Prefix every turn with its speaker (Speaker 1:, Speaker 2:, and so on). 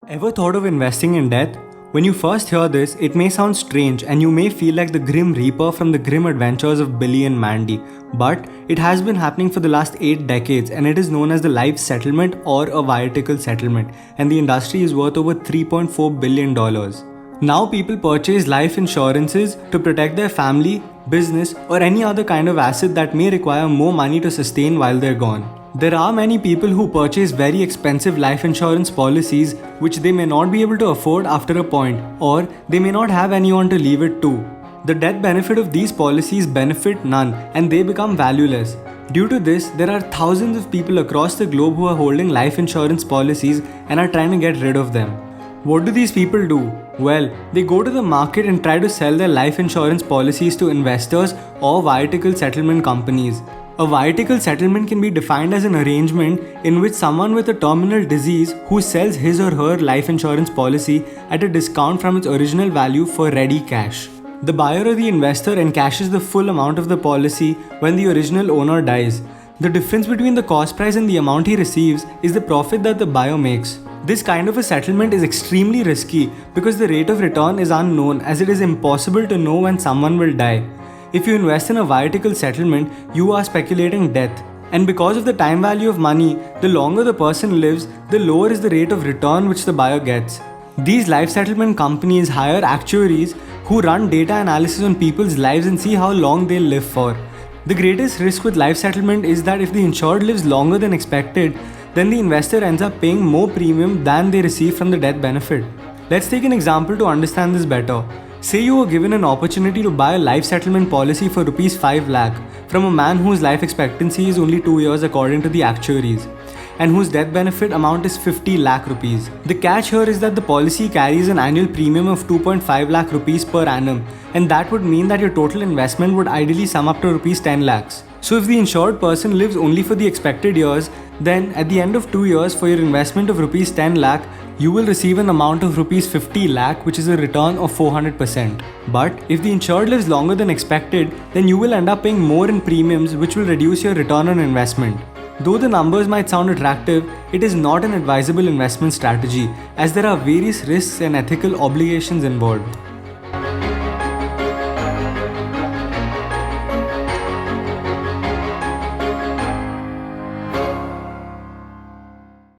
Speaker 1: Ever thought of investing in death? When you first hear this, it may sound strange and you may feel like the Grim Reaper from the grim adventures of Billy and Mandy. But it has been happening for the last 8 decades and it is known as the life settlement or a viatical settlement, and the industry is worth over $3.4 billion. Now people purchase life insurances to protect their family, business, or any other kind of asset that may require more money to sustain while they're gone. There are many people who purchase very expensive life insurance policies which they may not be able to afford after a point, or they may not have anyone to leave it to. The death benefit of these policies benefit none and they become valueless. Due to this, there are thousands of people across the globe who are holding life insurance policies and are trying to get rid of them. What do these people do? Well, they go to the market and try to sell their life insurance policies to investors or viatical settlement companies. A viatical settlement can be defined as an arrangement in which someone with a terminal disease who sells his or her life insurance policy at a discount from its original value for ready cash. The buyer or the investor encashes the full amount of the policy when the original owner dies. The difference between the cost price and the amount he receives is the profit that the buyer makes. This kind of a settlement is extremely risky because the rate of return is unknown, as it is impossible to know when someone will die. If you invest in a viatical settlement, you are speculating death. And because of the time value of money, the longer the person lives, the lower is the rate of return which the buyer gets. These life settlement companies hire actuaries who run data analysis on people's lives and see how long they'll live for. The greatest risk with life settlement is that if the insured lives longer than expected, then the investor ends up paying more premium than they receive from the death benefit. Let's take an example to understand this better. Say you were given an opportunity to buy a life settlement policy for Rs 5 lakh from a man whose life expectancy is only 2 years according to the actuaries, and whose death benefit amount is 50 lakh rupees. The catch here is that the policy carries an annual premium of 2.5 lakh rupees per annum, and that would mean that your total investment would ideally sum up to Rs 10 lakhs. So if the insured person lives only for the expected years, then at the end of 2 years for your investment of Rs 10 lakh, you will receive an amount of Rs 50 lakh, which is a return of 400%. But if the insured lives longer than expected, then you will end up paying more in premiums, which will reduce your return on investment. Though the numbers might sound attractive, it is not an advisable investment strategy, as there are various risks and ethical obligations involved.